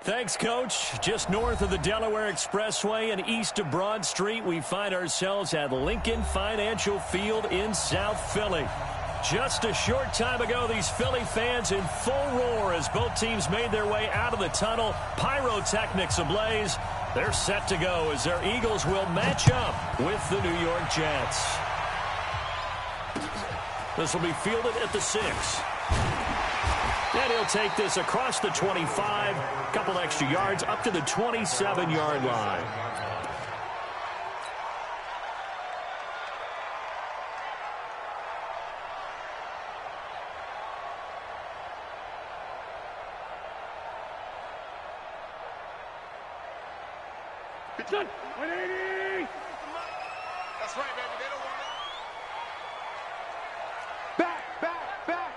Thanks, Coach. Just north of the Delaware Expressway and east of Broad Street, we find ourselves at Lincoln Financial Field in South Philly. Just a short time ago, these Philly fans in full roar as both teams made their way out of the tunnel. Pyrotechnics ablaze. They're set to go as their Eagles will match up with the New York Jets. This will be fielded at the 6. And he'll take this across the 25, a couple extra yards up to the 27-yard line. It's done. 180. That's right, baby. They don't want it. Back, back, back.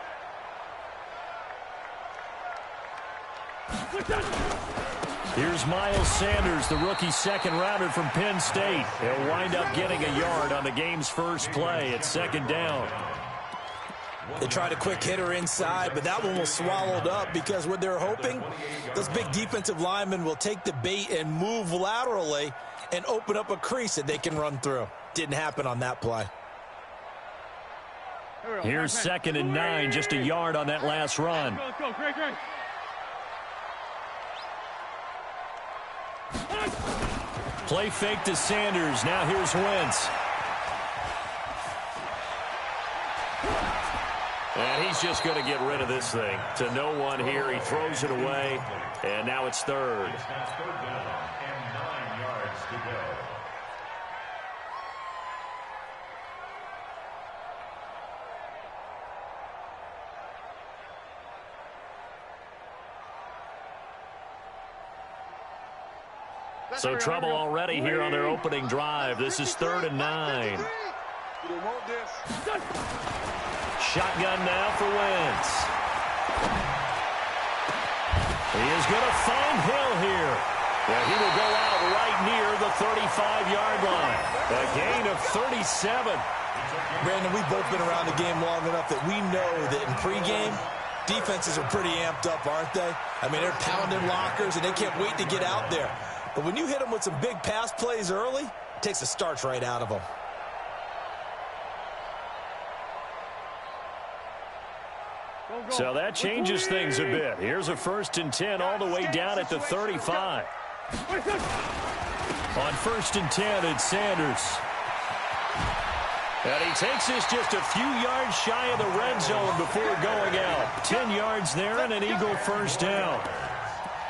Here's Miles Sanders, the rookie second-rounder from Penn State. He'll wind up getting a yard on the game's first play at second down. They tried a quick hitter inside, but that one was swallowed up because what they're hoping, those big defensive linemen will take the bait and move laterally and open up a crease that they can run through. Didn't happen on that play. Here's 2nd and 9, just a yard on that last run. Let's go. Great. Play fake to Sanders. Now here's Wentz. And he's just going to get rid of this thing. To no one here. He throws it away. And now it's third. So trouble already here on their opening drive. This is 3rd and 9. Shotgun now for Wentz. He is going to find Hill here. Well, he will go out right near the 35-yard line. A gain of 37. Brandon, we've both been around the game long enough that we know that in pregame, defenses are pretty amped up, aren't they? I mean, they're pounding lockers, and they can't wait to get out there. But when you hit them with some big pass plays early, it takes the starch right out of them. So that changes things a bit. Here's a 1st and 10 all the way down at the 35. On 1st and 10, it's Sanders. And he takes this just a few yards shy of the red zone before going out. 10 yards there and an Eagle first down.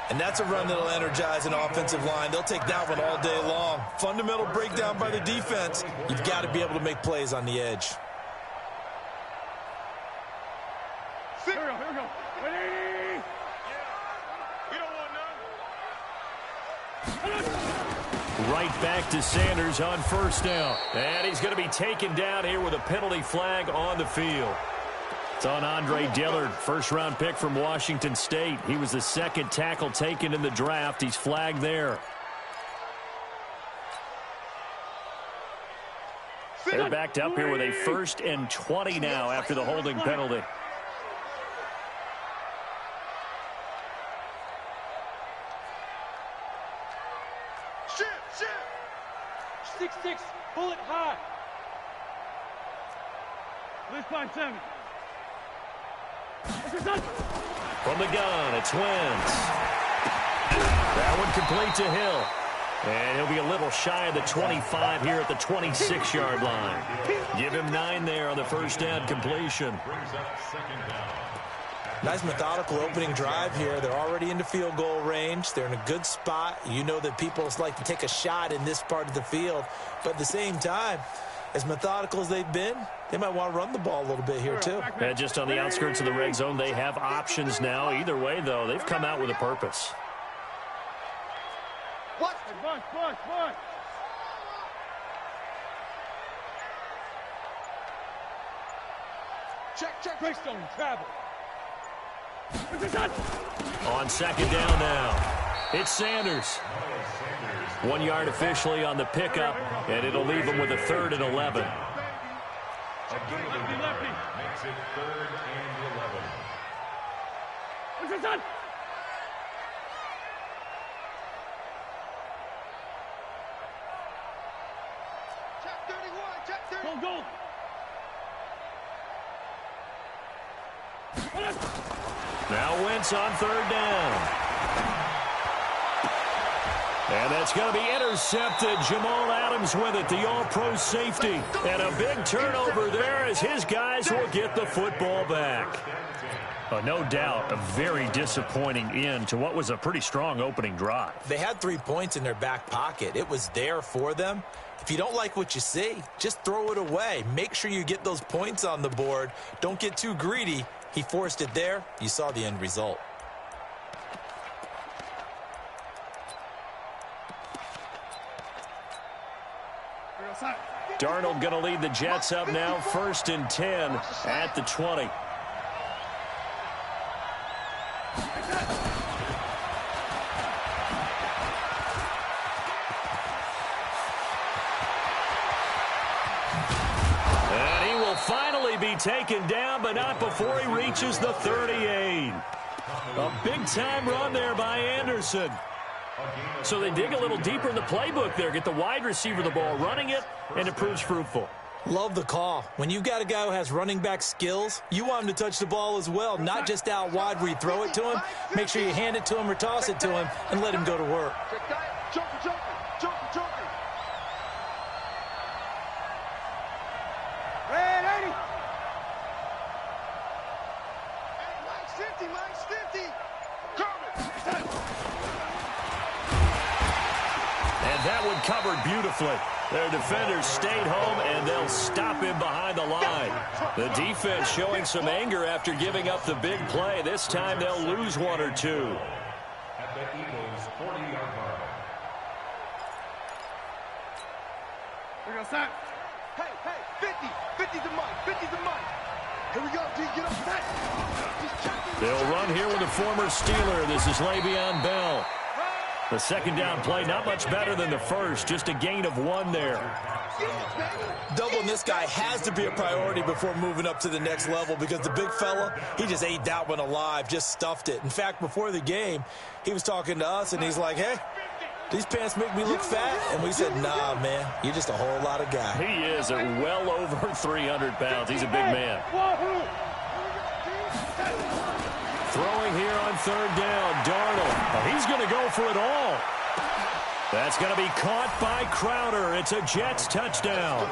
And that's a run that'll energize an offensive line. They'll take that one all day long. Fundamental breakdown by the defense. You've got to be able to make plays on the edge. Here we go. 180. We don't want none. Right back to Sanders on 1st down. And he's going to be taken down here with a penalty flag on the field. It's on Andre Dillard, 1st-round pick from Washington State. He was the 2nd tackle taken in the draft. He's flagged there. They're backed up here with a 1st and 20 now after the holding penalty. Shoot. 6-6, bullet high. Let's find 7. From the gun, it's Wentz. That one complete to Hill. And he'll be a little shy of the 25 here at the 26-yard line. Give him 9 there on the 1st down completion. Nice methodical opening drive here. They're already into field goal range. They're in a good spot. You know that people like to take a shot in this part of the field. But at the same time, as methodical as they've been, they might want to run the ball a little bit here, too. And just on the outskirts of the red zone, they have options now. Either way, though, they've come out with a purpose. What? Bunch. Check. Greystone, travel. On 2nd down now, it's Sanders. 1 yard officially on the pickup, and it'll leave them with a 3rd and 11. Lefty. Makes it 3rd and 11. Now Wentz on third down. And that's going to be intercepted. Jamal Adams with it, the all-pro safety. And a big turnover there as his guys will get the football back. No doubt a very disappointing end to what was a pretty strong opening drive. They had 3 points in their back pocket. It was there for them. If you don't like what you see, just throw it away. Make sure you get those points on the board. Don't get too greedy. He forced it there. You saw the end result. Darnold going to lead the Jets up now, 1st and 10 at the 20. And he will finally be taken down, but not before he reaches the 38. A big-time run there by Anderson. So they dig a little deeper in the playbook there, get the wide receiver the ball, running it, and it proves fruitful. Love the call. When you've got a guy who has running back skills, you want him to touch the ball as well, not just out wide where you throw it to him. Make sure you hand it to him or toss it to him and let him go to work. That one covered beautifully. Their defenders stayed home, and they'll stop him behind the line. The defense showing some anger after giving up the big play. This time they'll lose 1 or 2. At the Eagles' 40-yard line. We're going to start. Hey, 50 to Mike, 50 to Mike. Here we go, D, get up set. They'll run here with a former Steeler. This is Le'Veon Bell. The second down play, not much better than the first, just a gain of 1 there. Doubling this guy has to be a priority before moving up to the next level because the big fella, he just ate that one alive, just stuffed it. In fact, before the game, he was talking to us, and he's like, hey, these pants make me look fat. And we said, nah, man, you're just a whole lot of guy. He is at well over 300 pounds. He's a big man. Throwing here on third down, Darnold. He's going to go for it all. That's going to be caught by Crowder. It's a Jets touchdown.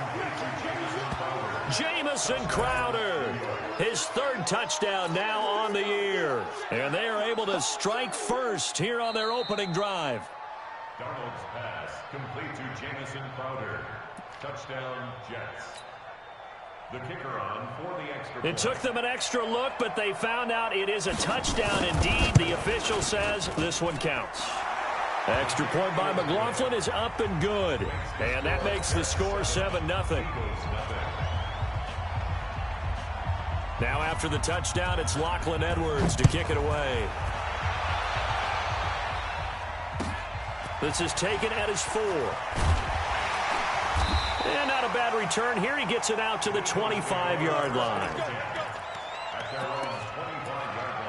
Jamison Crowder, his 3rd touchdown now on the year. And they are able to strike first here on their opening drive. Darnold's pass complete to Jamison Crowder. Touchdown, Jets. The kicker on for the extra point. It took them an extra look, but they found out it is a touchdown indeed. The official says this one counts. Extra point by McLaughlin is up and good. And that makes the score 7-0. Now after the touchdown, it's Lachlan Edwards to kick it away. This is taken at his 4. And not a bad return. Here he gets it out to the 25-yard line. At their own 25-yard line.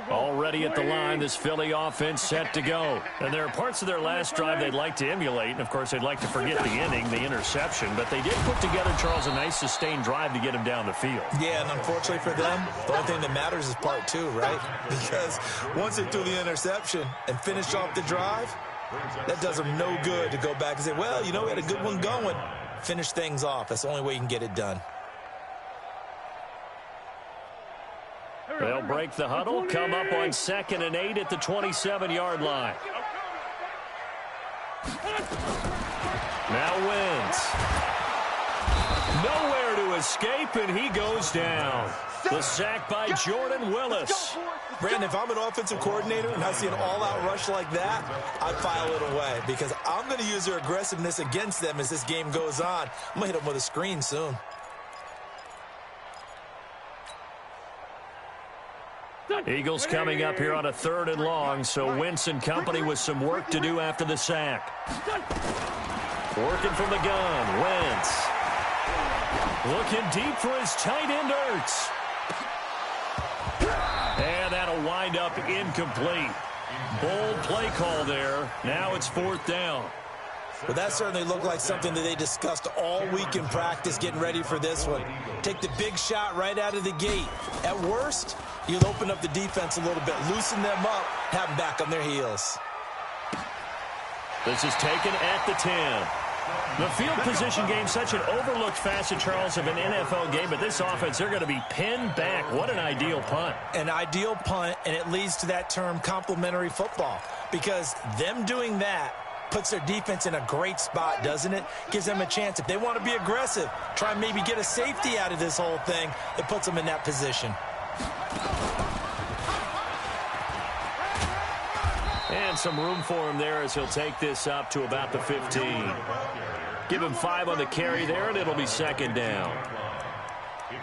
Already at the line, this Philly offense set to go. And there are parts of their last drive they'd like to emulate. And, of course, they'd like to forget the inning, the interception. But they did put together, Charles, a nice sustained drive to get him down the field. Yeah, and unfortunately for them, the only thing that matters is part 2, right? Because once they threw the interception and finished off the drive, that does them no good to go back and say, well, you know, we had a good one going. Finish things off. That's the only way you can get it done. They'll break the huddle, come up on 2nd and 8 at the 27-yard line. Now Wentz. Nowhere to escape, and he goes down. The sack by Jordan Willis. Brandon, if I'm an offensive coordinator and I see an all-out rush like that, I'd file it away because I'm going to use their aggressiveness against them as this game goes on. I'm going to hit them with a screen soon. Eagles coming up here on a 3rd and long, so Wentz and company with some work to do after the sack. Working from the gun, Wentz. Looking deep for his tight end, Ertz. And that'll wind up incomplete. Bold play call there. Now it's 4th down. Well, that certainly looked like something that they discussed all week in practice getting ready for this one. Take the big shot right out of the gate. At worst, you'll open up the defense a little bit, loosen them up, have them back on their heels. This is taken at the 10. The field position game, such an overlooked facet, Charles, of an NFL game, but this offense, they're going to be pinned back. What an ideal punt. An ideal punt, and it leads to that term complementary football, because them doing that puts their defense in a great spot, doesn't it? Gives them a chance. If they want to be aggressive, try and maybe get a safety out of this whole thing, it puts them in that position. And some room for him there as he'll take this up to about the 15. Give him 5 on the carry there, and it'll be 2nd down.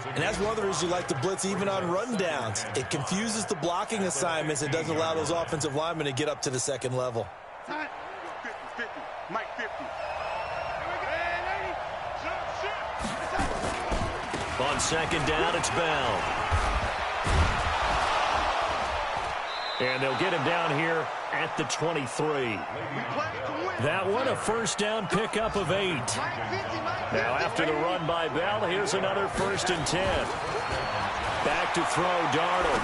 And that's one of the reasons you like to blitz even on rundowns. It confuses the blocking assignments. It doesn't allow those offensive linemen to get up to the second level. 50, 50, Mike 50. On 2nd down, it's Bell. And they'll get him down here at the 23. That one, a 1st down pickup of 8. Now after the run by Bell, here's another 1st and 10. Back to throw, Darnold.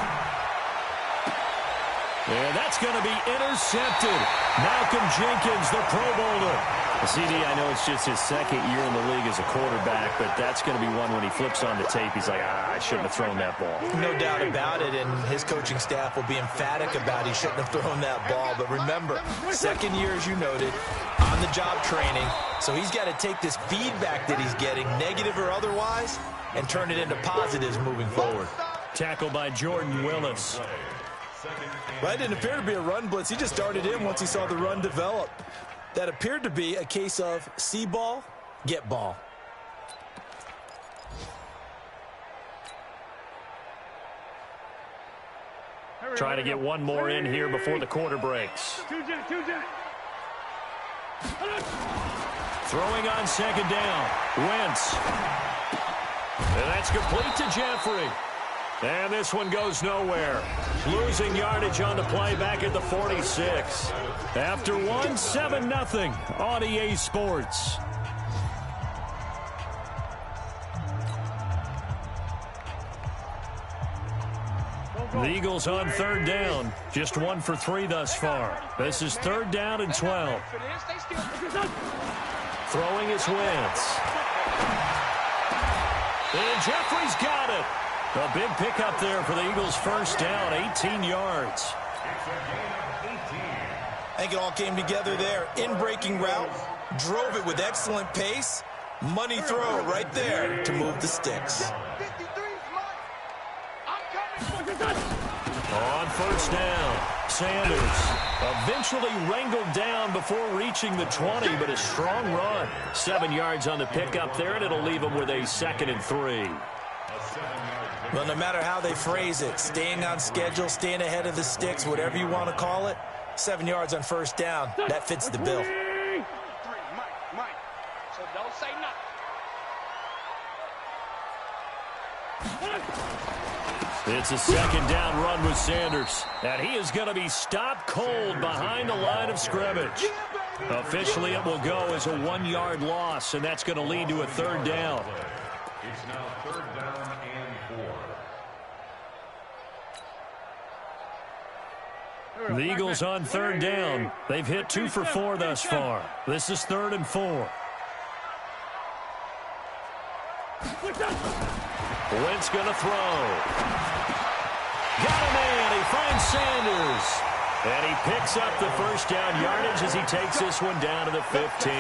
And that's going to be intercepted. Malcolm Jenkins, the Pro Bowler. CD, I know it's just his 2nd year in the league as a quarterback, but that's going to be one when he flips on the tape, he's like, I shouldn't have thrown that ball. No doubt about it, and his coaching staff will be emphatic about he shouldn't have thrown that ball. But remember, 2nd year, as you noted, on-the-job training, so he's got to take this feedback that he's getting, negative or otherwise, and turn it into positives moving forward. Tackle by Jordan Willis. Well, it didn't appear to be a run blitz. He just darted in once he saw the run develop. That appeared to be a case of see ball, get ball. Trying to get one more in here before the quarter breaks. Throwing on 2nd down. Wentz. And that's complete to Jeffrey. And this one goes nowhere. Losing yardage on the play back at the 46. After 7-0 on EA Sports. The Eagles on 3rd down. Just 1 for 3 thus far. This is 3rd down and 12. Throwing is Wentz. And Jeffrey's got it. A big pickup there for the Eagles' 1st down, 18 yards. I think it all came together there. In-breaking route, drove it with excellent pace. Money throw right there to move the sticks. On 1st down, Sanders eventually wrangled down before reaching the 20, but a strong run. 7 yards on the pickup there, and it'll leave him with a 2nd and 3. Well, no matter how they phrase it, staying on schedule, staying ahead of the sticks, whatever you want to call it, 7 yards on 1st down, that fits the bill. Mike. So don't say nothing. It's a 2nd down run with Sanders, and he is going to be stopped cold behind the line of scrimmage. Officially, it will go as a 1-yard loss, and that's going to lead to a 3rd down. It's now 3rd down and 4. The Eagles on 3rd down. They've hit 2 for 4 thus far. This is 3rd and 4. Wentz going to throw. Got a man. He finds Sanders. And he picks up the 1st down yardage as he takes this one down to the 15.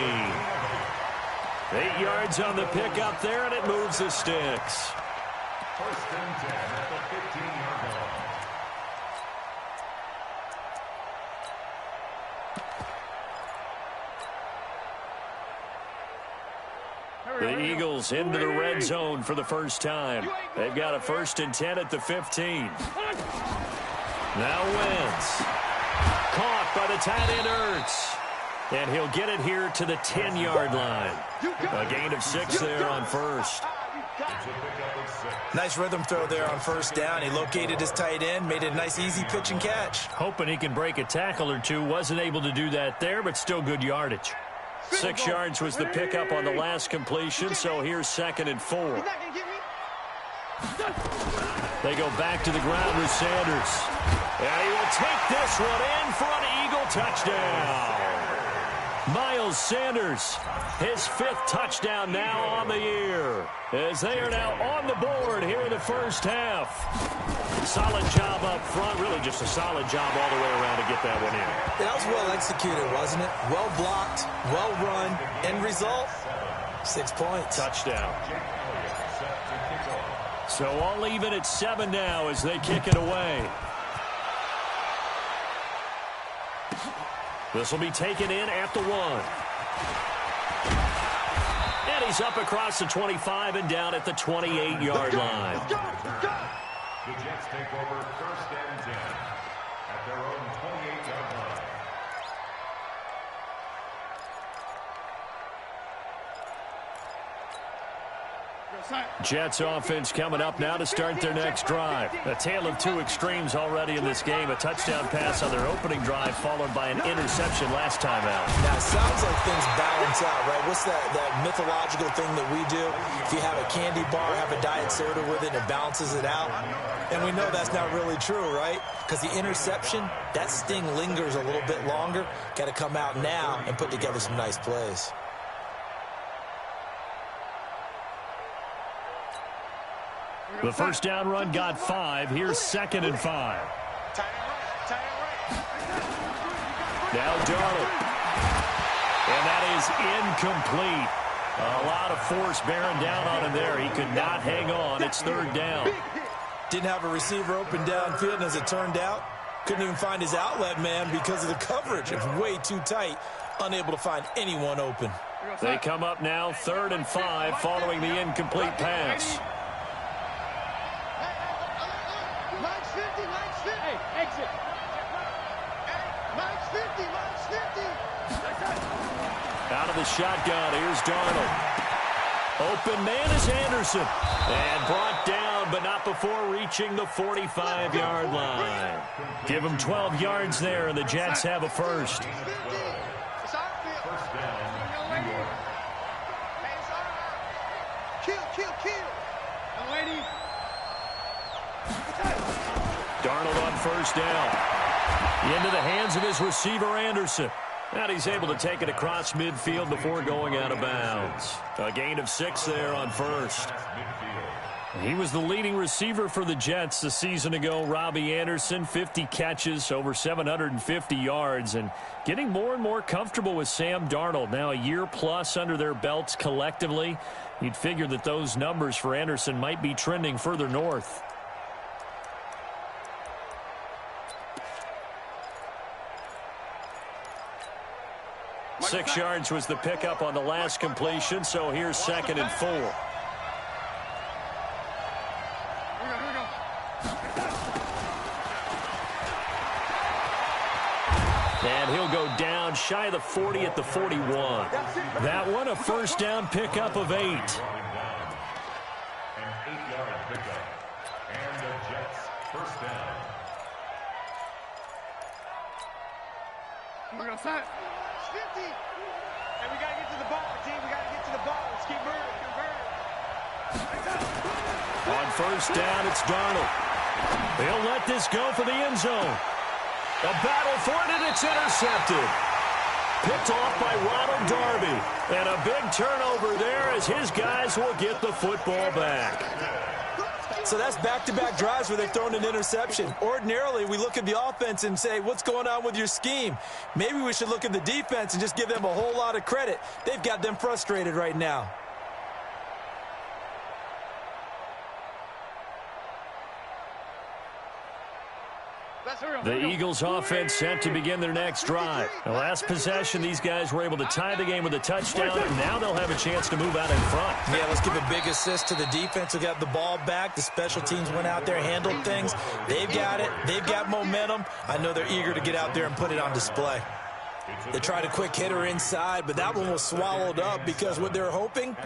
8 yards on the pickup there, and it moves the sticks. 1st and 10 at the 15-yard line. The Eagles into the red zone for the first time. They've got a 1st and 10 at the 15. Now Wentz. Caught by the tight end Ertz. And he'll get it here to the 10-yard line. A gain of 6 there on 1st. It's a pickup of 6. Nice rhythm throw there on first down. He located his tight end, made it a nice easy pitch and catch. Hoping he can break a tackle or two. Wasn't able to do that there, but still good yardage. 6 yards was the pickup on the last completion, so here's 2nd and 4. They go back to the ground with Sanders. And he will take this one in for an Eagle touchdown. Miles Sanders, his 5th touchdown now on the year, as they are now on the board here in the first half. Solid job up front, really just a solid job all the way around to get that one in. That was well executed, wasn't it? Well blocked, well run. End result, 6 points. Touchdown. So all even at 7 now as they kick it away. This will be taken in at the 1. And he's up across the 25 and down at the 28-yard line. The Jets take over 1st and 10 at their own 28-yard line. Jets offense coming up now to start their next drive. A tale of 2 extremes already in this game. A touchdown pass on their opening drive followed by an interception last time out. Now, it sounds like things balance out, right? What's that mythological thing that we do? If you have a candy bar, have a diet soda with it, and it balances it out. And we know that's not really true, right? Because the interception, that sting lingers a little bit longer. Got to come out now and put together some nice plays. The first down run got 5. Here's 2nd and 5. Now Darnold. And that is incomplete. A lot of force bearing down on him there. He could not hang on. It's 3rd down. Didn't have a receiver open downfield, and as it turned out, couldn't even find his outlet man because of the coverage. It's way too tight. Unable to find anyone open. They come up now 3rd and 5 following the incomplete pass. Out of the shotgun, here's Darnold. Open man is Anderson. And brought down, but not before reaching the 45-yard line. Give him 12 yards there, and the Jets have a first. Darnold on first down. Into the hands of his receiver, Anderson. And he's able to take it across midfield before going out of bounds. A gain of 6 there on first. He was the leading receiver for the Jets a season ago. Robbie Anderson, 50 catches, over 750 yards, and getting more and more comfortable with Sam Darnold. Now a year plus under their belts collectively. You'd figure that those numbers for Anderson might be trending further north. Six yards was the pickup on the last completion, so here's 2nd and 4. And he'll go down shy of the 40 at the 41. That one a first down pickup of 8. An 8-yard pickup. And the Jets first down. We're going to set. 50. And we got to get to the ball, team. We got to get to the ball. Let's keep moving. On first down, it's Darnold. They'll let this go for the end zone. A battle for it, and it's intercepted. Picked off by Ronald Darby. And a big turnover there as his guys will get the football back. So that's back-to-back drives where they've thrown an interception. Ordinarily, we look at the offense and say, what's going on with your scheme? Maybe we should look at the defense and just give them a whole lot of credit. They've got them frustrated right now. The Eagles offense set to begin their next drive. The last possession, these guys were able to tie the game with a touchdown, and now they'll have a chance to move out in front. Yeah, let's give a big assist to the defense who got the ball back. The special teams went out there, handled things. They've got it. They've got momentum. I know they're eager to get out there and put it on display. They tried a quick hitter inside, but that one was swallowed up because what they're hoping,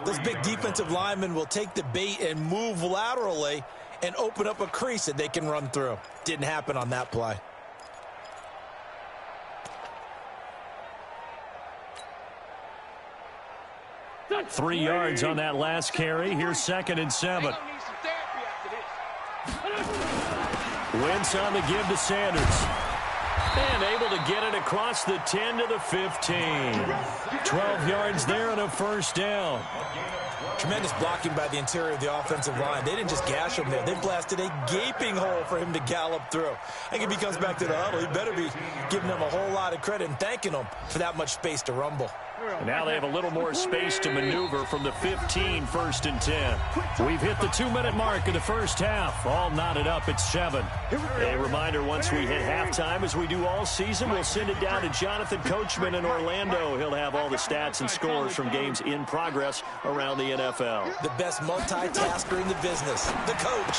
those big defensive linemen will take the bait and move laterally and open up a crease that they can run through. Didn't happen on that play. Three yards on that last carry. Here's 2nd and 7. Wentz on the give to Sanders. And able to get it across the 10 to the 15. 12 yards there and a first down. Tremendous blocking by the interior of the offensive line. They didn't just gash him there. They blasted a gaping hole for him to gallop through. I think if he comes back to the huddle, he better be giving them a whole lot of credit and thanking them for that much space to rumble. And now they have a little more space to maneuver from the 15, 1st and 10. We've hit the 2-minute mark of the first half. All knotted up at 7. A reminder, once we hit halftime, as we do all season, we'll send it down to Jonathan Coachman in Orlando. He'll have all the stats and scores from games in progress around the NFL. The best multitasker in the business, the coach.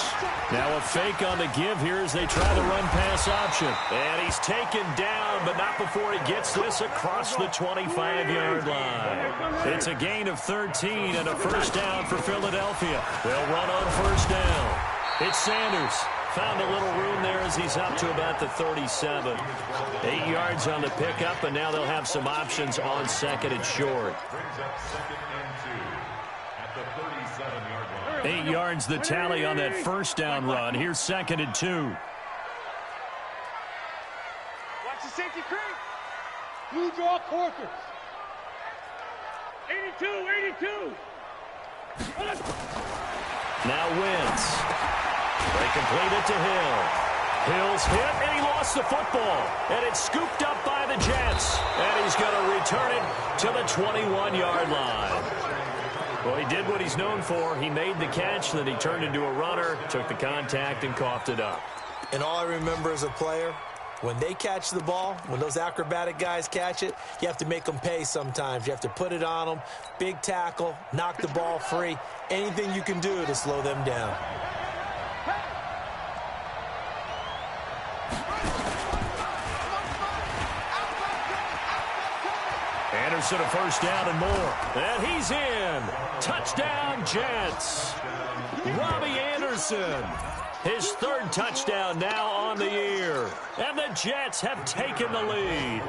Now a fake on the give here as they try the run-pass option. And he's taken down, but not before he gets this across the 25-yard line. It's a gain of 13 and a first down for Philadelphia. They'll run on first down. It's Sanders. Found a little room there as he's up to about the 37. 8 yards on the pickup, and now they'll have some options on 2nd and short. 8 yards the tally on that first down run. Here's 2nd and 2. Watch the safety creep. Blue draw quarters. 82. Now Wentz. They complete it to Hill. Hill's hit, and he lost the football. And it's scooped up by the Jets. And he's going to return it to the 21-yard line. Well, he did what he's known for. He made the catch, then he turned into a runner, took the contact, and coughed it up. And all I remember as a player, when they catch the ball, when those acrobatic guys catch it, you have to make them pay sometimes. You have to put it on them, big tackle, knock the ball free, anything you can do to slow them down. Anderson a first down and more. And he's in. Touchdown, Jets. Robbie Anderson. His 3rd touchdown now on the year. And the Jets have taken the lead.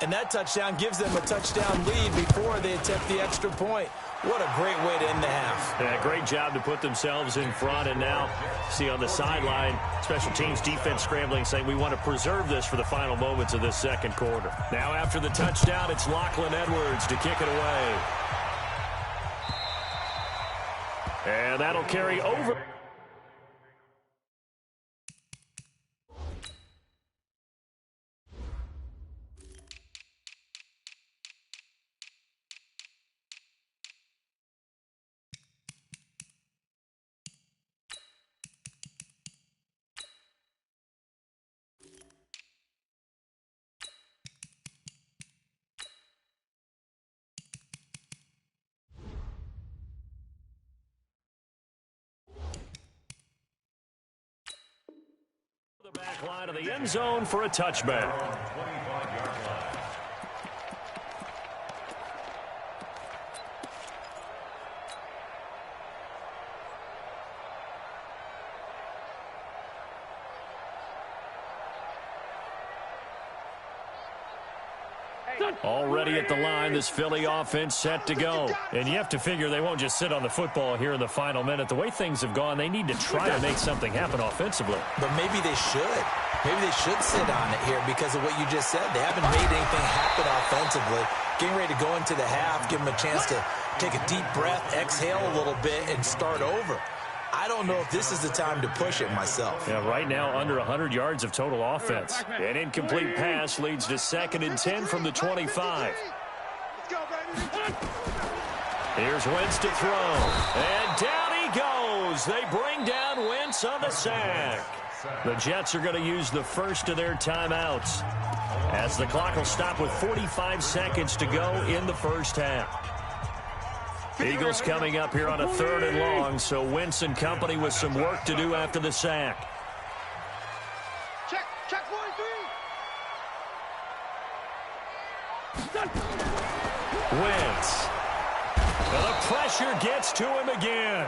And that touchdown gives them a touchdown lead before they attempt the extra point. What a great way to end the half. Yeah, great job to put themselves in front. And now, see on the sideline, special teams defense scrambling, saying we want to preserve this for the final moments of this 2nd quarter. Now after the touchdown, it's Lachlan Edwards to kick it away. And that'll carry over. The back line of the end zone for a touchback. Already at the line, this Philly offense set to go. And you have to figure they won't just sit on the football here in the final minute. The way things have gone, they need to try to make something happen offensively. But maybe they should. Maybe they should sit on it here because of what you just said. They haven't made anything happen offensively. Getting ready to go into the half, give them a chance to take a deep breath, exhale a little bit, and start over. I don't know if this is the time to push it myself. Yeah, right now under 100 yards of total offense. An incomplete pass leads to 2nd and 10 from the 25. Here's Wentz to throw. And down he goes. They bring down Wentz on the sack. The Jets are going to use the first of their timeouts, as the clock will stop with 45 seconds to go in the first half. Eagles coming up here on a 3rd and long, so Wentz and company with some work to do after the sack. Check 43. Wentz. Well, the pressure gets to him again.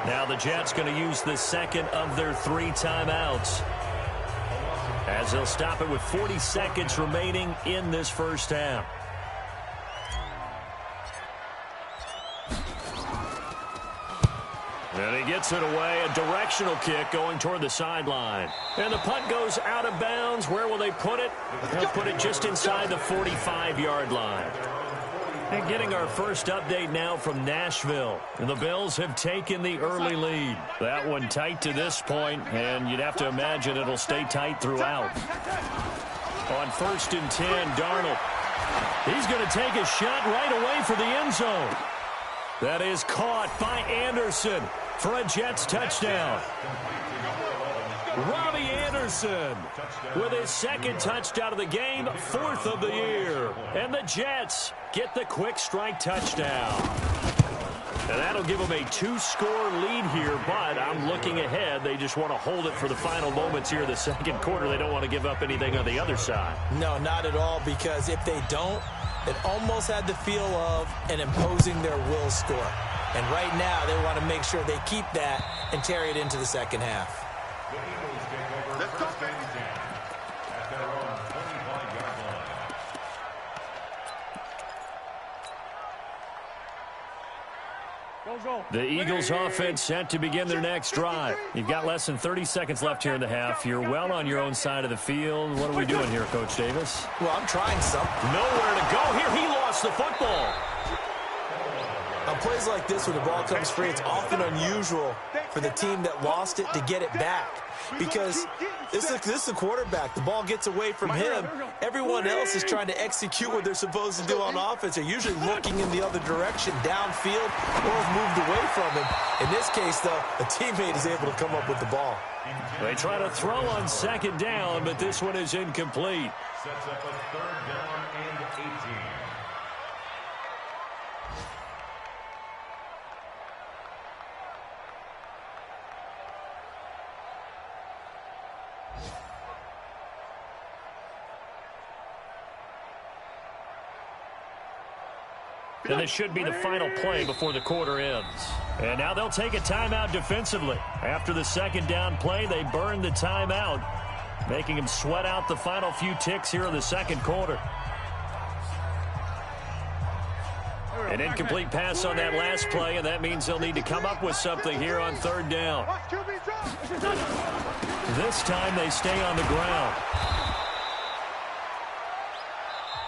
Now the Jets going to use the second of their 3 timeouts, as they'll stop it with 40 seconds remaining in this first half. And he gets it away, a directional kick going toward the sideline. And the punt goes out of bounds. Where will they put it? They'll put it just inside the 45-yard line. And getting our first update now from Nashville. And the Bills have taken the early lead. That one tight to this point, and you'd have to imagine it'll stay tight throughout. On 1st and 10, Darnold. He's going to take a shot right away for the end zone. That is caught by Anderson for a Jets touchdown. Robbie Anderson with his 2nd touchdown of the game, 4th of the year. And the Jets get the quick strike touchdown. And that'll give them a 2-score lead here, but I'm looking ahead. They just want to hold it for the final moments here in the second quarter. They don't want to give up anything on the other side. No, not at all, because if they don't, it almost had the feel of an imposing their will score. And right now, they want to make sure they keep that and carry it into the second half. The Eagles take over first and 10 at their own 25-yard line. The Eagles offense set to begin their next drive. You've got less than 30 seconds left here in the half. You're well on your own side of the field. What are we doing here, Coach Davis? Well, I'm trying something. Nowhere to go here. He lost the football. On plays like this where the ball comes free, it's often unusual for the team that lost it to get it back. Because this is the quarterback. The ball gets away from him. Everyone else is trying to execute what they're supposed to do on offense. They're usually looking in the other direction, downfield, or have moved away from him. In this case, though, a teammate is able to come up with the ball. They try to throw on 2nd down, but this one is incomplete. Sets up a 3rd down and 18. And this should be the final play before the quarter ends. And now they'll take a timeout defensively. After the 2nd down play, they burn the timeout, making them sweat out the final few ticks here in the second quarter. An incomplete pass on that last play, and that means they'll need to come up with something here on 3rd down. This time they stay on the ground.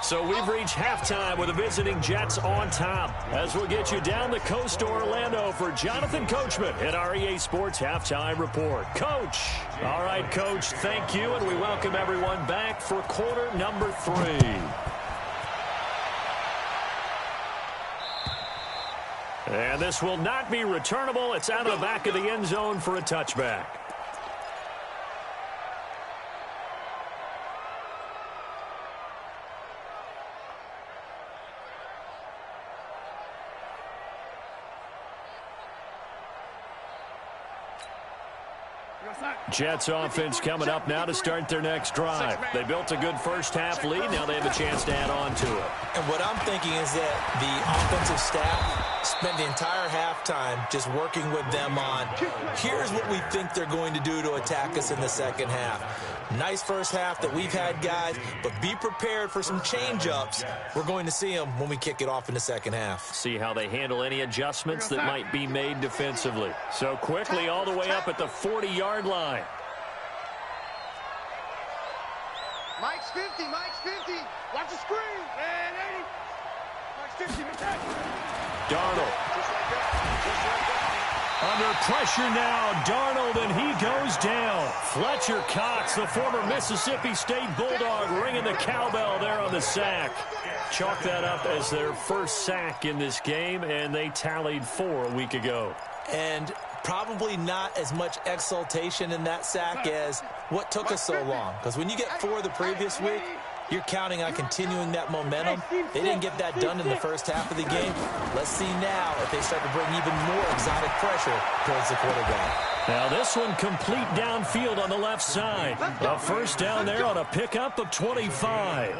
So we've reached halftime with the visiting Jets on top, as we'll get you down the coast to Orlando for Jonathan Coachman at our EA Sports Halftime Report. Coach. All right, Coach, thank you, and we welcome everyone back for quarter number 3. And this will not be returnable. It's out of the back of the end zone for a touchback. Jets offense coming up now to start their next drive. They built a good first half lead. Now they have a chance to add on to it. And what I'm thinking is that the offensive staff spent the entire halftime just working with them on, here's what we think they're going to do to attack us in the second half. Nice first half that we've had, guys, but be prepared for some change-ups. We're going to see them when we kick it off in the second half. See how they handle any adjustments that might be made defensively. So quickly all the way up at the 40-yard line. Mike's 50, Mike's 50. Watch the screen. And 80. Mike's 50, attack. Darnold. Just like that. Just like that. Under pressure now, Darnold, and he goes down. Fletcher Cox, the former Mississippi State Bulldog, ringing the cowbell there on the sack. Chalk that up as their first sack in this game, and they tallied 4 a week ago. And probably not as much exultation in that sack as what took us so long. Because when you get 4 the previous week, you're counting on continuing that momentum. They didn't get that done in the first half of the game. Let's see now if they start to bring even more exotic pressure towards the quarterback. Now this one complete downfield on the left side. A first down there on a pickup of 25.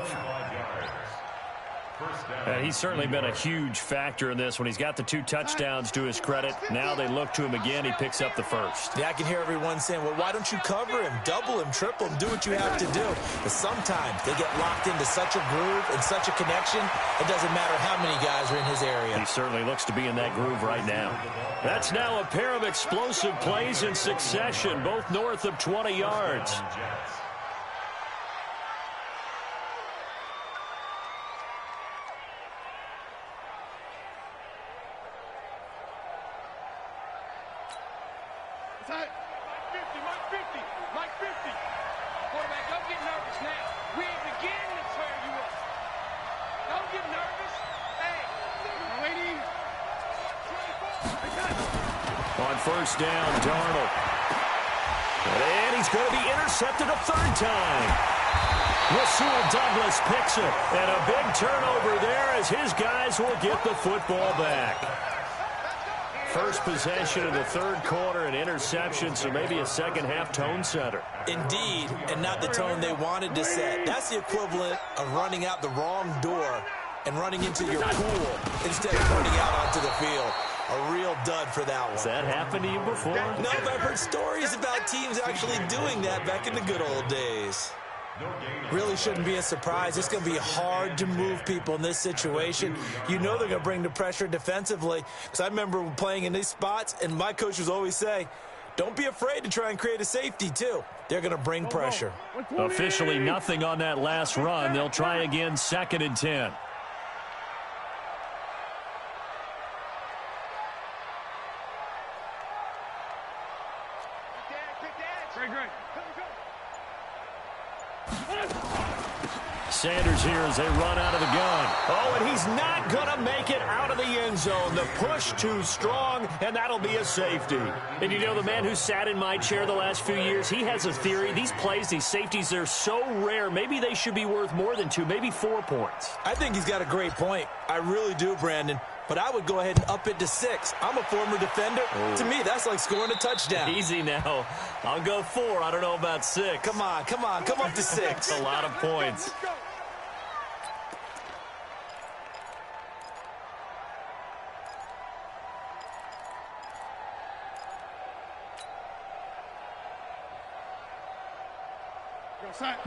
And he's certainly been a huge factor in this when he's got the 2 touchdowns to his credit. Now they look to him again. He picks up the first. Yeah, I can hear everyone saying, well, why don't you cover him, double him, triple him, do what you have to do. But sometimes they get locked into such a groove and such a connection, it doesn't matter how many guys are in his area. He certainly looks to be in that groove right now. That's now a pair of explosive plays in succession, both north of 20 yards. Mike 50. Quarterback, don't get nervous now. We ain't beginning to tear you up. Don't get nervous. Hey, waiting. On first down, Darnold. And he's going to be intercepted a third time. Rasul Douglas picks it. And a big turnover there as his guys will get the football back. First possession of the third quarter, an interception, so maybe a second-half tone setter. Indeed, and not the tone they wanted to set. That's the equivalent of running out the wrong door and running into your pool instead of running out onto the field. A real dud for that one. Has that happened to you before? No, but I've heard stories about teams actually doing that back in the good old days. Really shouldn't be a surprise. It's going to be hard to move people in this situation. You know they're going to bring the pressure defensively. Because I remember playing in these spots, and my coach was always say, don't be afraid to try and create a safety, too. They're going to bring pressure. Officially nothing on that last run. They'll try again, 2nd and 10. Sanders here as they run out of the gun. Oh, and he's not going to make it out of the end zone. The push too strong, and that'll be a safety. And you know, the man who sat in my chair the last few years, he has a theory. These plays, these safeties, they're so rare. Maybe they should be worth more than 2, maybe 4 points. I think he's got a great point. I really do, Brandon. But I would go ahead and up it to 6. I'm a former defender. Oh. To me, that's like scoring a touchdown. Easy now. I'll go 4. I don't know about 6. Come on. Come up to 6. A lot of points.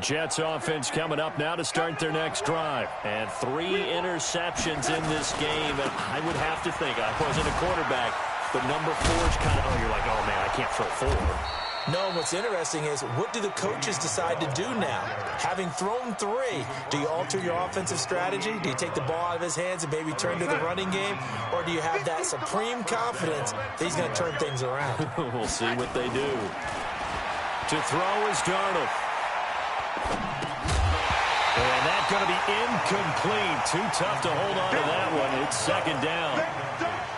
Jets offense coming up now to start their next drive. And 3 interceptions in this game. And I would have to think, I wasn't a quarterback, but number 4 is kind of, you're like, oh, man, I can't throw 4. No, what's interesting is, what do the coaches decide to do now? Having thrown 3, do you alter your offensive strategy? Do you take the ball out of his hands and maybe turn to the running game? Or do you have that supreme confidence that he's going to turn things around? We'll see what they do. To throw is Darnold. And that's going to be incomplete. Too tough to hold on to that one. It's 2nd down.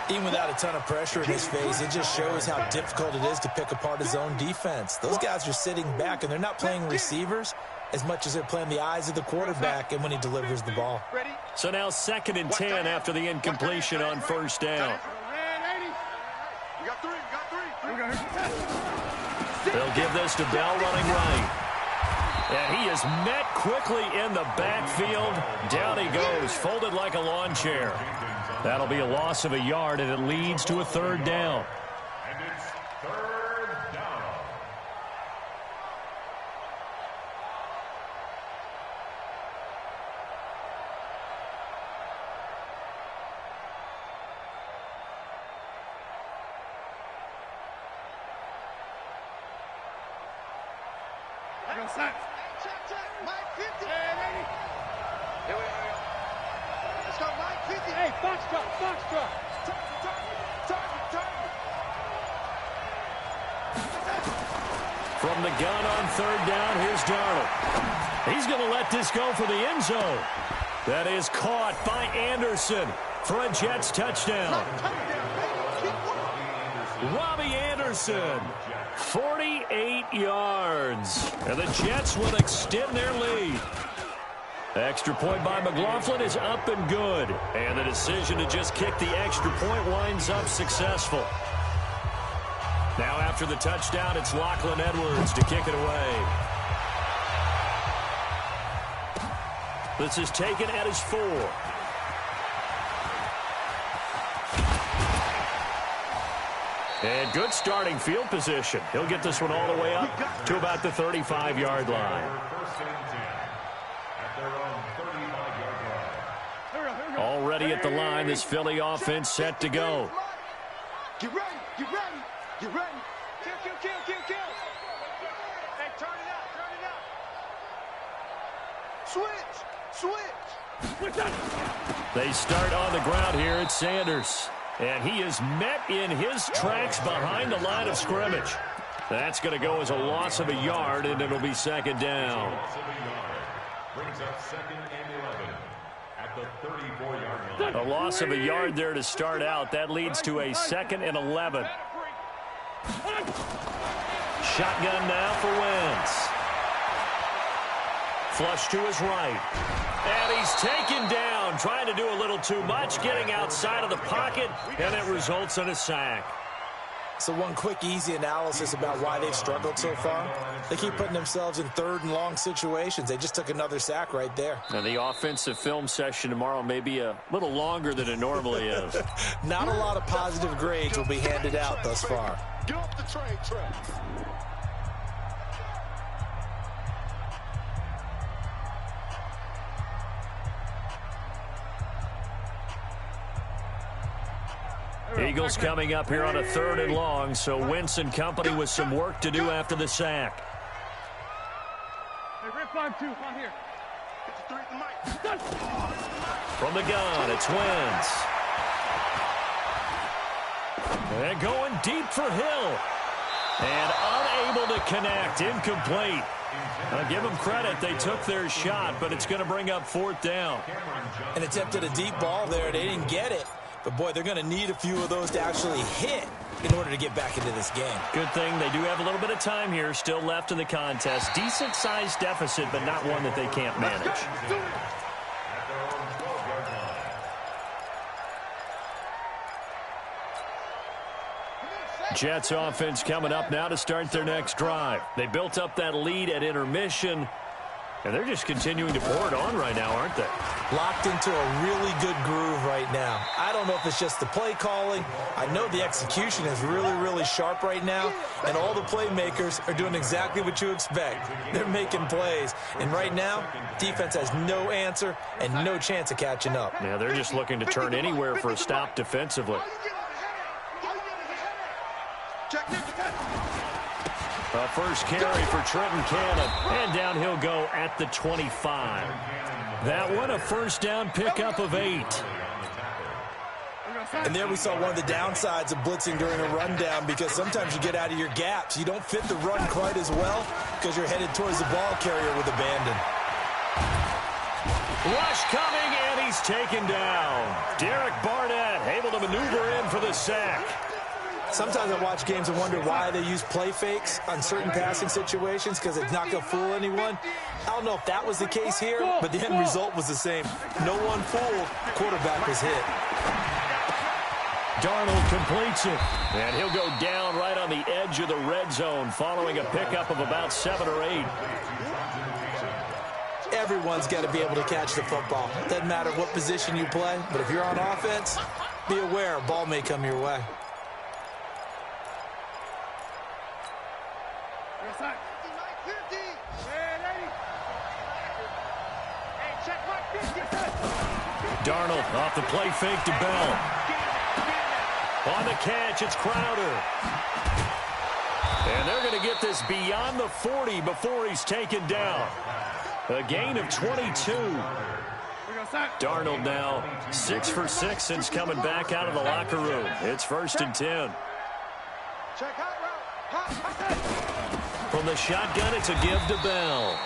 Even without a ton of pressure in his face, it just shows how difficult it is to pick apart his own defense. Those guys are sitting back, and they're not playing receivers as much as they're playing the eyes of the quarterback and when he delivers the ball. So now 2nd and 10 after the incompletion on first down. They'll give this to Bell running right. And he is met quickly in the backfield. Down he goes, folded like a lawn chair. That'll be a loss of a yard, and it leads to a 3rd down. And it's 3rd down. Mike 50. Here we are. Let's go, Mike 50. Hey, box drop. Target. From the gun on 3rd down, here's Darnold. He's going to let this go for the end zone. That is caught by Anderson for a Jets touchdown. Robbie Anderson, 48 yards. And the Jets will extend their lead. Extra point by McLaughlin is up and good. And the decision to just kick the extra point winds up successful. Now after the touchdown, it's Lachlan Edwards to kick it away. This is taken at his 4. And good starting field position. He'll get this one all the way up to about the 35-yard line. Already at the line, this Philly offense set to go. Get ready, get ready, get ready. Kill, kill, kill, kill, kill. Hey, turn it up, turn it up. Switch, switch. They start on the ground here at Sanders. And he is met in his tracks behind the line of scrimmage. That's going to go as a loss of a yard, and it'll be second down. Brings up second and 11 at the 34-yard line. A loss of a yard there to start out. That leads to a second and 11. Shotgun now for Wentz. Flush to his right. And he's taken down, trying to do a little too much, getting outside of the pocket, and it results in a sack. So one quick, easy analysis about why they've struggled so far. They keep putting themselves in third and long situations. They just took another sack right there. And the offensive film session tomorrow may be a little longer than it normally is. Not a lot of positive grades will be handed out thus far. Get off the train track. Eagles coming up here on a third and long, so Wentz and company with some work to do after the sack. Hey, Rip 5-2, on here. Get the 3 at the mic. From the gun, it's Wentz. And going deep for Hill. And unable to connect, incomplete. I'll give them credit, they took their shot, but it's going to bring up fourth down. And attempted a deep ball there, they didn't get it. But, boy, they're going to need a few of those to actually hit in order to get back into this game. Good thing they do have a little bit of time here still left in the contest. Decent-sized deficit, but not one that they can't manage. Jets offense coming up now to start their next drive. They built up that lead at intermission, and they're just continuing to pour it on right now, aren't they? Locked into a really good groove right now. I don't know if it's just the play calling. I know the execution is really, really sharp right now, and all the playmakers are doing exactly what you expect. They're making plays, and right now, defense has no answer and no chance of catching up. Yeah, they're just looking to turn anywhere for a stop defensively. A first carry for Trenton Cannon, and down he'll go at the 25. That one a first down pickup of 8. And there we saw one of the downsides of blitzing during a rundown, because sometimes you get out of your gaps. You don't fit the run quite as well because you're headed towards the ball carrier with abandon. Rush coming, and he's taken down. Derek Barnett able to maneuver in for the sack. Sometimes I watch games and wonder why they use play fakes on certain passing situations, because it's not going to fool anyone. I don't know if that was the case here, but the end result was the same. No one fooled. Quarterback was hit. Darnold completes it, and he'll go down right on the edge of the red zone following a pickup of about 7 or 8. Everyone's got to be able to catch the football. Doesn't matter what position you play, but if you're on offense, be aware a ball may come your way. Darnold off the play fake to Bell. On the catch, it's Crowder. And they're going to get this beyond the 40 before he's taken down. A gain of 22. Darnold now 6 for 6 since coming back out of the locker room. It's 1st and 10. From the shotgun, it's a give to Bell.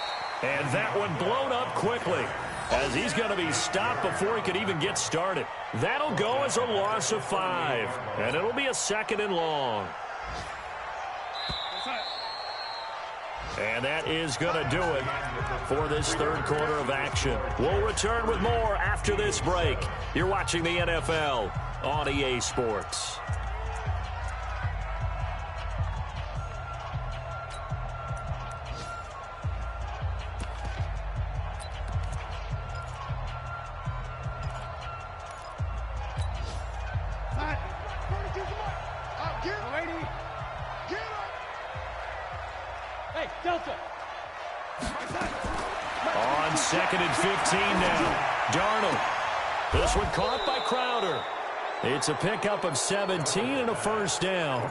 And that one blown up quickly, as he's going to be stopped before he could even get started. That'll go as a loss of 5, and it'll be a 2nd and long. And that is going to do it for this third quarter of action. We'll return with more after this break. You're watching the NFL on EA Sports. On 2nd and 15 now. Darnold. This one caught by Crowder. It's a pickup of 17 and a first down.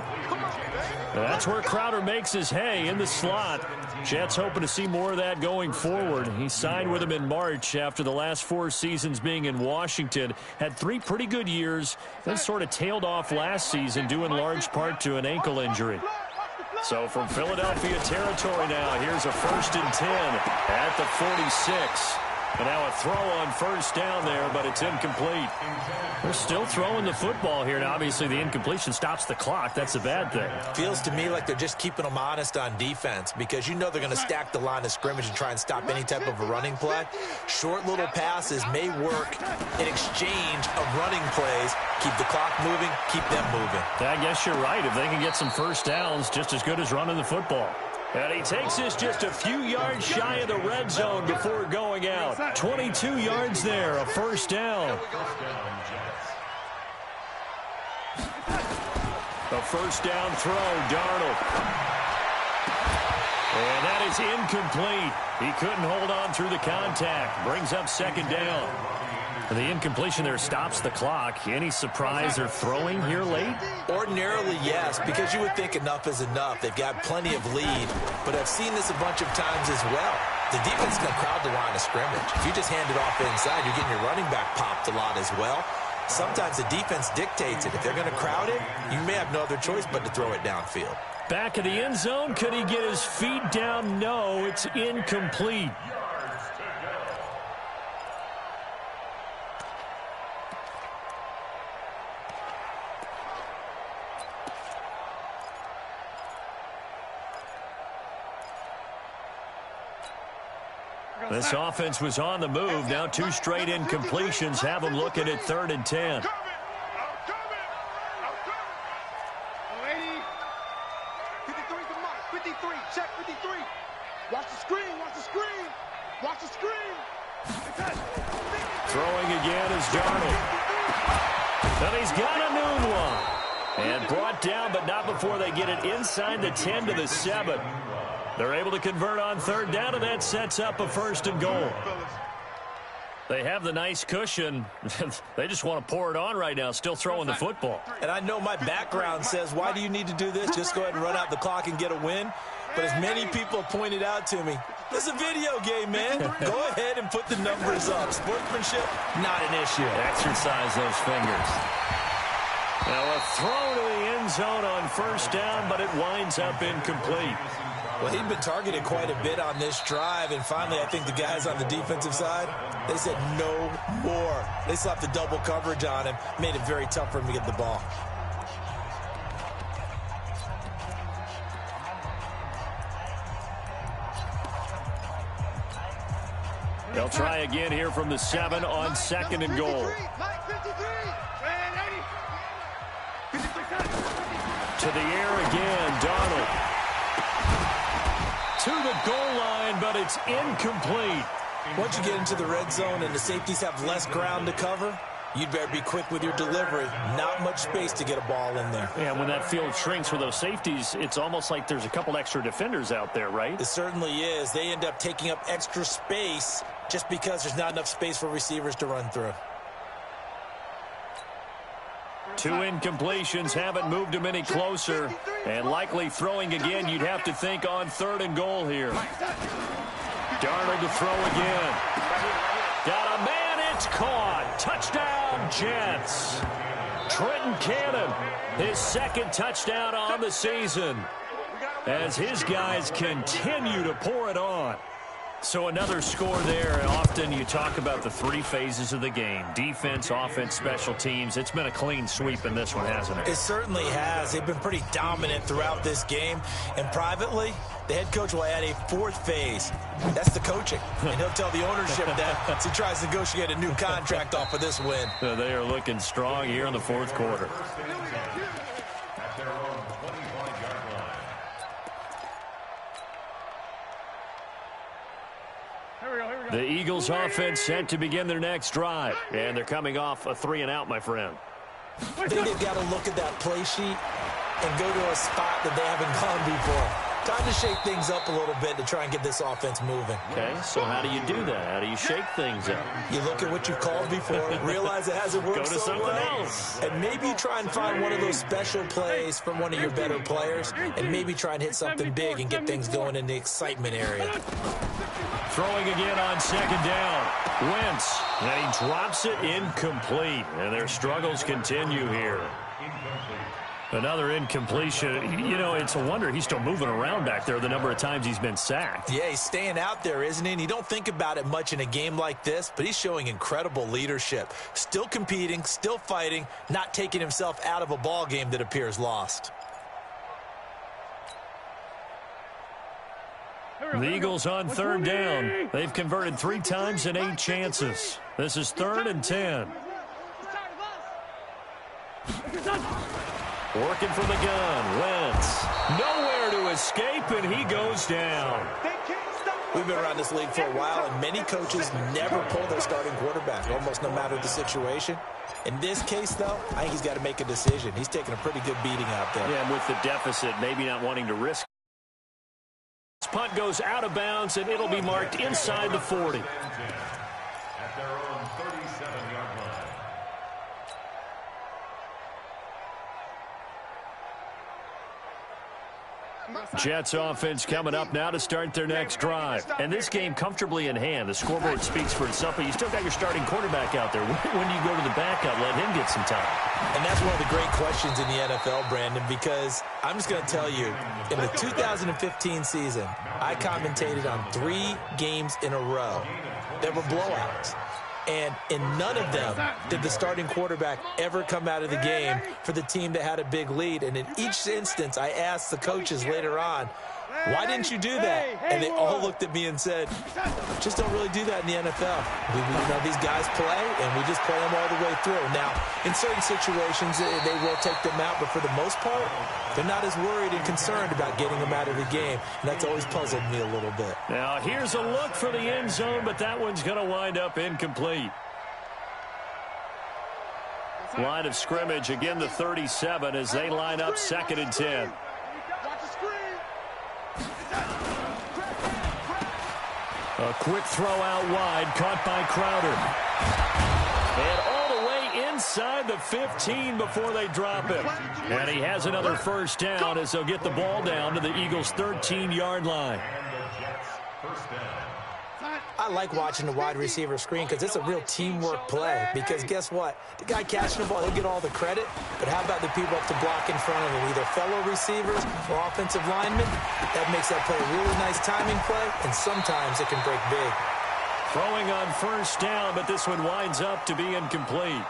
That's where Crowder makes his hay in the slot. Jets hoping to see more of that going forward. He signed with him in March after the last 4 seasons being in Washington. Had 3 pretty good years, then sort of tailed off last season due in large part to an ankle injury. So from Philadelphia territory now, here's a 1st and 10 at the 46. And now a throw on first down there, but it's incomplete. They're still throwing the football here. Now, obviously, the incompletion stops the clock. That's a bad thing. Feels to me like they're just keeping them honest on defense because you know they're going to stack the line of scrimmage and try and stop any type of a running play. Short little passes may work in exchange of running plays. Keep the clock moving, keep them moving. I guess you're right. If they can get some first downs, just as good as running the football. And he takes this just a few yards shy of the red zone before going out. 22 yards there, a first down. A first down throw, Darnold. And that is incomplete. He couldn't hold on through the contact. Brings up 2nd down. The incompletion there stops the clock. Any surprise they're throwing here late? Ordinarily, yes, because you would think enough is enough. They've got plenty of lead, but I've seen this a bunch of times as well. The defense is going to crowd the line of scrimmage. If you just hand it off inside, you're getting your running back popped a lot as well. Sometimes the defense dictates it. If they're going to crowd it, you may have no other choice but to throw it downfield. Back of the end zone. Could he get his feet down? No, it's incomplete. This offense was on the move. Now 2 straight incompletions have them looking at 3rd and 10. 53, check 53. Watch the screen, watch the screen, watch the screen. Throwing again is Darnold. And he's got a new one. And brought down, but not before they get it inside the 10 to the 7. They're able to convert on 3rd down, and that sets up a 1st and goal. They have the nice cushion. They just want to pour it on right now, still throwing the football. And I know my background says, why do you need to do this? Just go ahead and run out the clock and get a win. But as many people have pointed out to me, this is a video game, man. Go ahead and put the numbers up. Sportsmanship, not an issue. Exercise those fingers. Now a throw to the end zone on 1st down, but it winds up incomplete. Well, he'd been targeted quite a bit on this drive, and finally I think the guys on the defensive side, they said no more. They slapped the double coverage on him, made it very tough for him to get the ball. They'll try again here from the 7 on 2nd and goal. To the air again, Darnold. To the goal line, but it's incomplete. Once you get into the red zone and the safeties have less ground to cover, you'd better be quick with your delivery. Not much space to get a ball in there. Yeah, when that field shrinks with those safeties, it's almost like there's a couple extra defenders out there, right? It certainly is. They end up taking up extra space just because there's not enough space for receivers to run through. 2 incompletions haven't moved him any closer. And likely throwing again, you'd have to think on 3rd and goal here. Darnold to throw again. Got a man, it's caught. Touchdown, Jets. Trenton Cannon, his 2nd touchdown on the season, as his guys continue to pour it on. So another score there. Often you talk about the 3 phases of the game: defense, offense, special teams. It's been a clean sweep in this one, hasn't it? It certainly has. They've been pretty dominant throughout this game. And privately, the head coach will add a 4th phase. That's the coaching. And he'll tell the ownership that as he tries to negotiate a new contract off of this win. So they are looking strong here in the 4th quarter. The Eagles offense set to begin their next drive. And they're coming off a 3-and-out, my friend. I think they've got to look at that play sheet and go to a spot that they haven't gone before. Time to shake things up a little bit to try and get this offense moving. Okay, so how do you do that? How do you shake things up? You look at what you've called before, realize it hasn't worked so well, and maybe you try and find one of those special plays from one of your better players, and maybe try and hit something big and get things going in the excitement area. Throwing again on second down. Wentz, and he drops it incomplete, and their struggles continue here. Another incompletion. You know, it's a wonder he's still moving around back there the number of times he's been sacked. Yeah, he's staying out there, isn't he? And you don't think about it much in a game like this, but he's showing incredible leadership. Still competing, still fighting, not taking himself out of a ball game that appears lost. The Eagles on third down. They've converted 3 times in 8 chances. This is 3rd and 10. Working from the gun. Wentz. Nowhere to escape, and he goes down. We've been around this league for a while, and many coaches never pull their starting quarterback, almost no matter the situation. In this case, though, I think he's got to make a decision. He's taking a pretty good beating out there. Yeah, and with the deficit, maybe not wanting to risk. This punt goes out of bounds, and it'll be marked inside the 40. At their own 37-yard line. Jets offense coming up now to start their next drive. And this game comfortably in hand. The scoreboard speaks for itself, but you still got your starting quarterback out there. When do you go to the backup, let him get some time? And that's one of the great questions in the NFL, Brandon, because I'm just going to tell you, in the 2015 season, I commentated on 3 games in a row. There were blowouts. And in none of them did the starting quarterback ever come out of the game for the team that had a big lead. And in each instance, I asked the coaches later on, why didn't you do that? And they all looked at me and said, just don't really do that in the NFL. You know, these guys play, and we just play them all the way through. Now, in certain situations, they will take them out, but for the most part, they're not as worried and concerned about getting them out of the game, and that's always puzzled me a little bit. Now, here's a look for the end zone, but that one's going to wind up incomplete. Line of scrimmage, again the 37 as they line up 2nd and 10. A quick throw out wide, caught by Crowder. And all the way inside the 15 before they drop him. And he has another first down as they'll get the ball down to the Eagles' 13-yard line. I like watching the wide receiver screen because it's a real teamwork play. Because guess what? The guy catching the ball, he'll get all the credit. But how about the people up to block in front of him? Either fellow receivers or offensive linemen. That makes that play a really nice timing play, and sometimes it can break big. Throwing on first down, but this one winds up to be incomplete.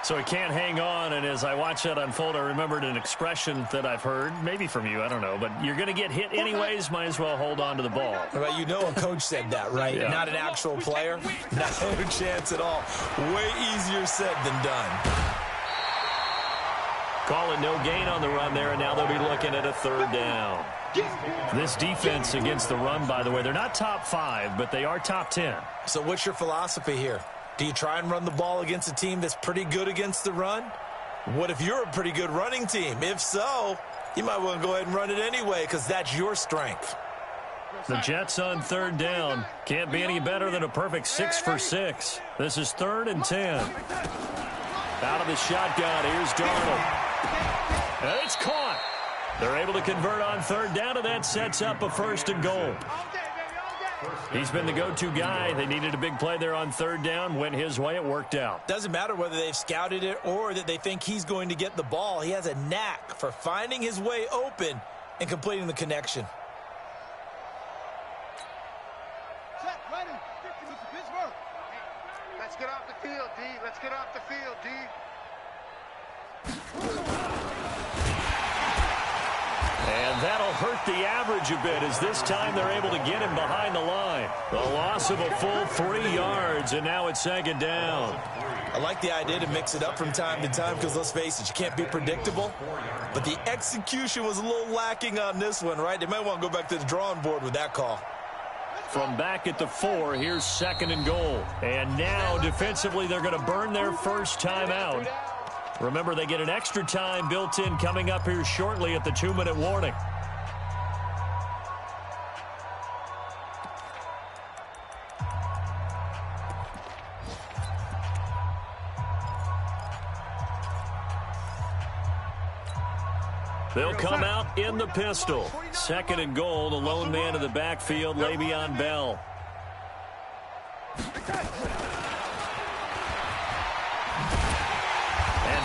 So he can't hang on, and as I watch that unfold, I remembered an expression that I've heard, maybe from you, I don't know, but you're going to get hit anyways, might as well hold on to the ball. Well, you know a coach said that, right? Yeah. Not an actual player. Not a chance at all. Way easier said than done. Calling no gain on the run there, and now they'll be looking at a 3rd down. This defense against the run, by the way, they're not top 5, but they are top 10. So what's your philosophy here? Do you try and run the ball against a team that's pretty good against the run? What if you're a pretty good running team? If so, you might want to go ahead and run it anyway because that's your strength. The Jets on 3rd down. Can't be any better than a perfect 6 for 6. This is 3rd and 10. Out of the shotgun, here's Darnold. And it's caught. They're able to convert on 3rd down, and that sets up a 1st and goal. He's been the go-to guy. They needed a big play there on 3rd down. Went his way. It worked out. Doesn't matter whether they've scouted it or that they think he's going to get the ball. He has a knack for finding his way open and completing the connection. Set, ready. Pittsburgh. Let's get off the field, D. Let's get off the field, D. And that'll hurt the average a bit as this time they're able to get him behind the line. The loss of a full 3 yards, and now it's 2nd down. I like the idea to mix it up from time to time because, let's face it, you can't be predictable. But the execution was a little lacking on this one, right? They might want to go back to the drawing board with that call. From back at the 4, here's 2nd and goal. And now, defensively, they're going to burn their first time out. Remember, they get an extra time built in coming up here shortly at the 2-minute warning. They'll come out in the pistol. 2nd and goal, the lone man in the backfield, Le'Veon Bell. And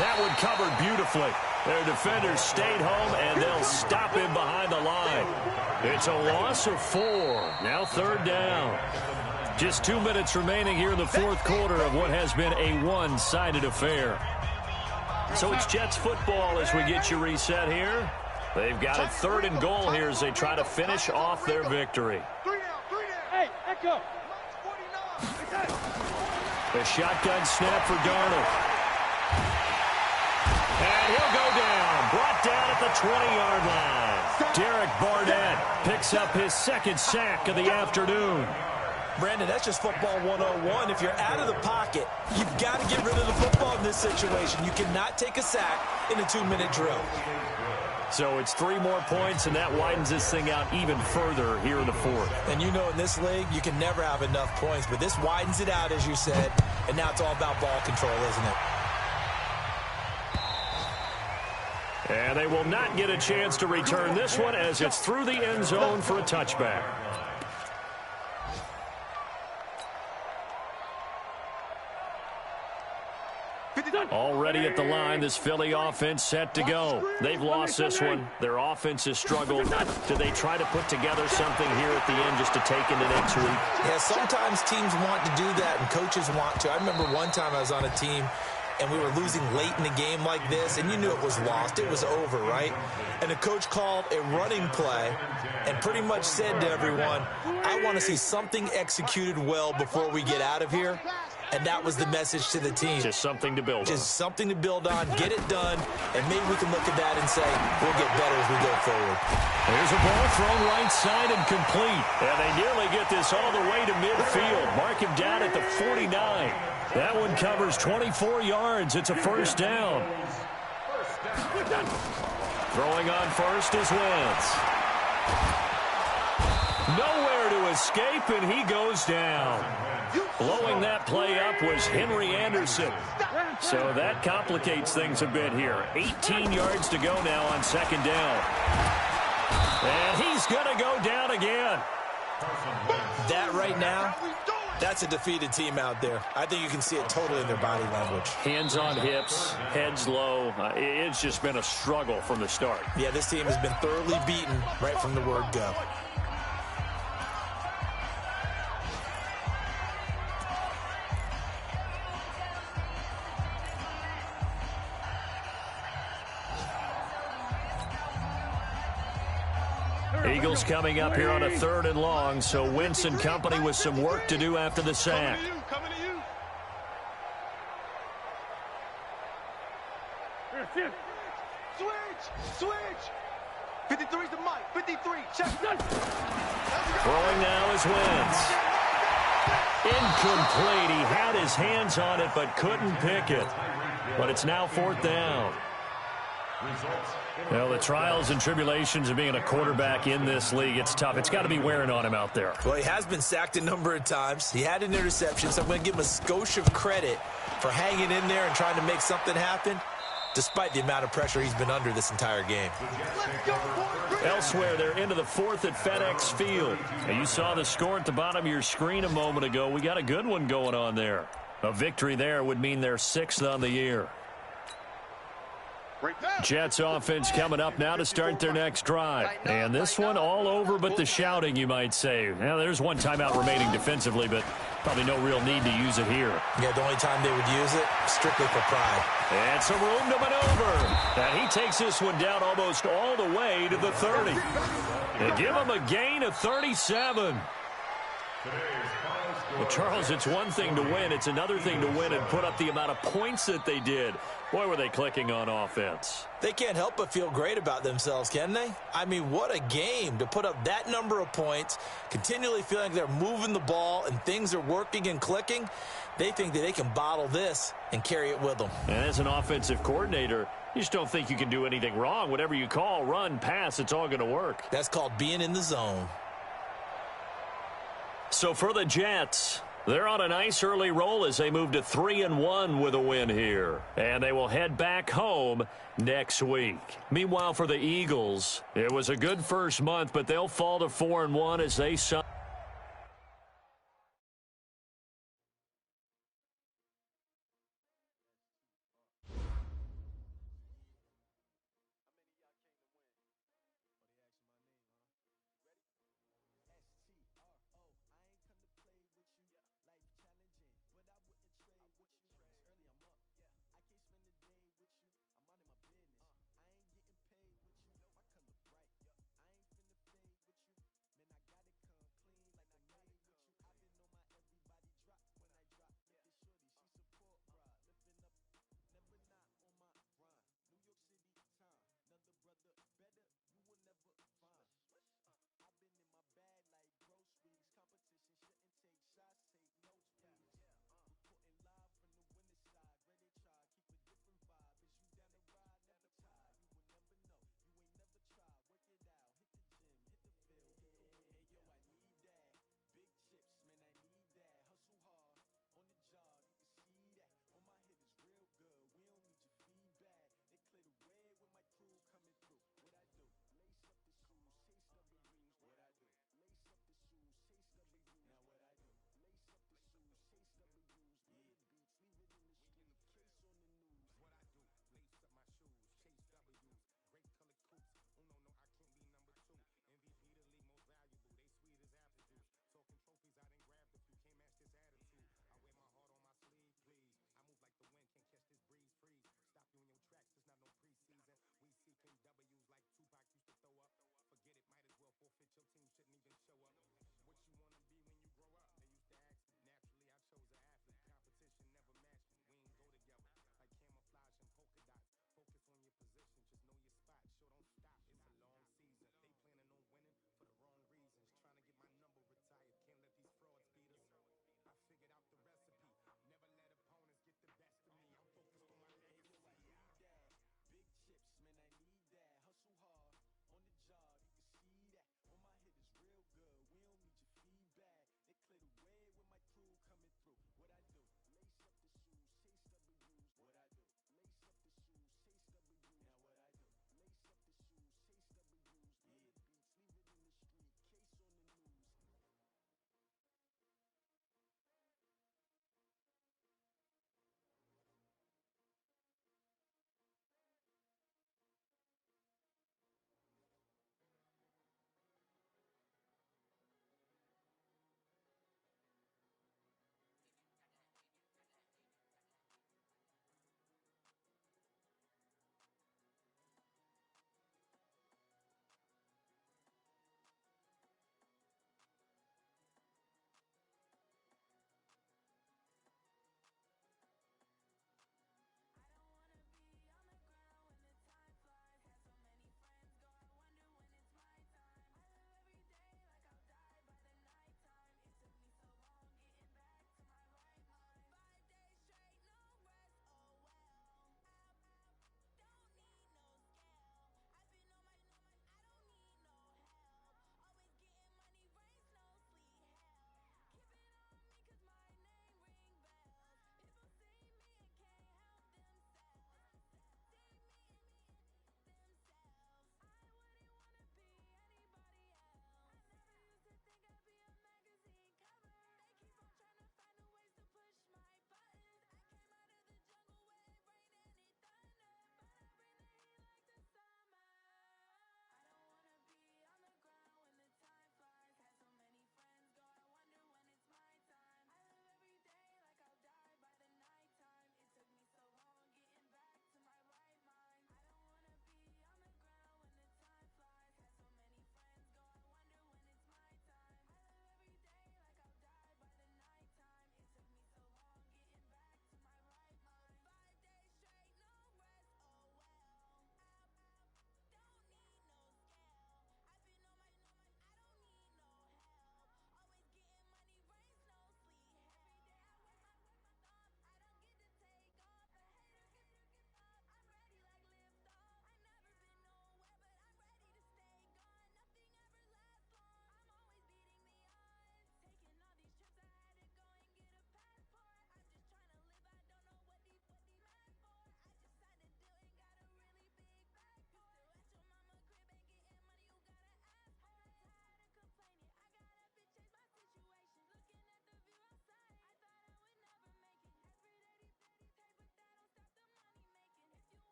that one covered beautifully. Their defenders stayed home, and they'll stop him behind the line. It's a loss of 4. Now 3rd down. Just 2 minutes remaining here in the 4th quarter of what has been a one-sided affair. So it's Jets football as we get you reset here. They've got it 3rd and goal here as they try to finish off their victory. Hey, echo. The shotgun snap for Darnold. And he'll go down. Brought down at the 20-yard line. Derek Barnett picks up his 2nd sack of the afternoon. Brandon, that's just football 101. If you're out of the pocket, you've got to get rid of the football in this situation. You cannot take a sack in a 2-minute drill. So it's 3 more points, and that widens this thing out even further here in the 4th. And you know in this league, you can never have enough points, but this widens it out, as you said, and now it's all about ball control, isn't it? And they will not get a chance to return this one as it's through the end zone for a touchback. Already at the line, this Philly offense set to go. They've lost this one. Their offense has struggled. Do they try to put together something here at the end just to take into next week? Yeah, sometimes teams want to do that and coaches want to. I remember one time I was on a team and we were losing late in the game like this, and you knew it was lost. It was over, right? And the coach called a running play and pretty much said to everyone, I want to see something executed well before we get out of here. And that was the message to the team. Just something to build on. Just something to build on, get it done, and maybe we can look at that and say, we'll get better as we go forward. There's a ball thrown right side and complete. And they nearly get this all the way to midfield. Mark him down at the 49. That one covers 24 yards. It's a 1st down. Throwing on first is Wentz. Nowhere to escape, and he goes down. Blowing that play up was Henry Anderson. So that complicates things a bit here. 18 yards to go now on 2nd down. And he's going to go down again. That right now, that's a defeated team out there. I think you can see it totally in their body language. Hands on hips, heads low. It's just been a struggle from the start. Yeah, this team has been thoroughly beaten right from the word go. Eagles coming up here on a 3rd and long, so Wentz and company with some work to do after the sack. Coming to you. Switch. 53's the mic. 53. Check. Throwing now is Wentz. Incomplete. He had his hands on it but couldn't pick it. But it's now 4th down. Well, the trials and tribulations of being a quarterback in this league, it's tough. It's got to be wearing on him out there. Well, he has been sacked a number of times. He had an interception, so I'm going to give him a skosh of credit for hanging in there and trying to make something happen, despite the amount of pressure he's been under this entire game. Elsewhere, they're into the 4th at FedEx Field. Now, you saw the score at the bottom of your screen a moment ago. We got a good one going on there. A victory there would mean they're 6th on the year. Jets offense coming up now to start their next drive. And this one all over but the shouting, you might say. Now, there's one timeout remaining defensively, but probably no real need to use it here. Yeah, the only time they would use it, strictly for pride. And some room to maneuver. And he takes this one down almost all the way to the 30. They give him a gain of 37. Well, Charles, it's one thing to win. It's another thing to win and put up the amount of points that they did. Boy, were they clicking on offense. They can't help but feel great about themselves, can they? I mean, what a game to put up that number of points, continually feeling like they're moving the ball and things are working and clicking. They think that they can bottle this and carry it with them. And as an offensive coordinator, you just don't think you can do anything wrong. Whatever you call, run, pass, it's all going to work. That's called being in the zone. So for the Jets, They're on a nice early roll as they move to 3-1 with a win here. And they will head back home next week. Meanwhile, for the Eagles, it was a good first month, but they'll fall to 4-1 as they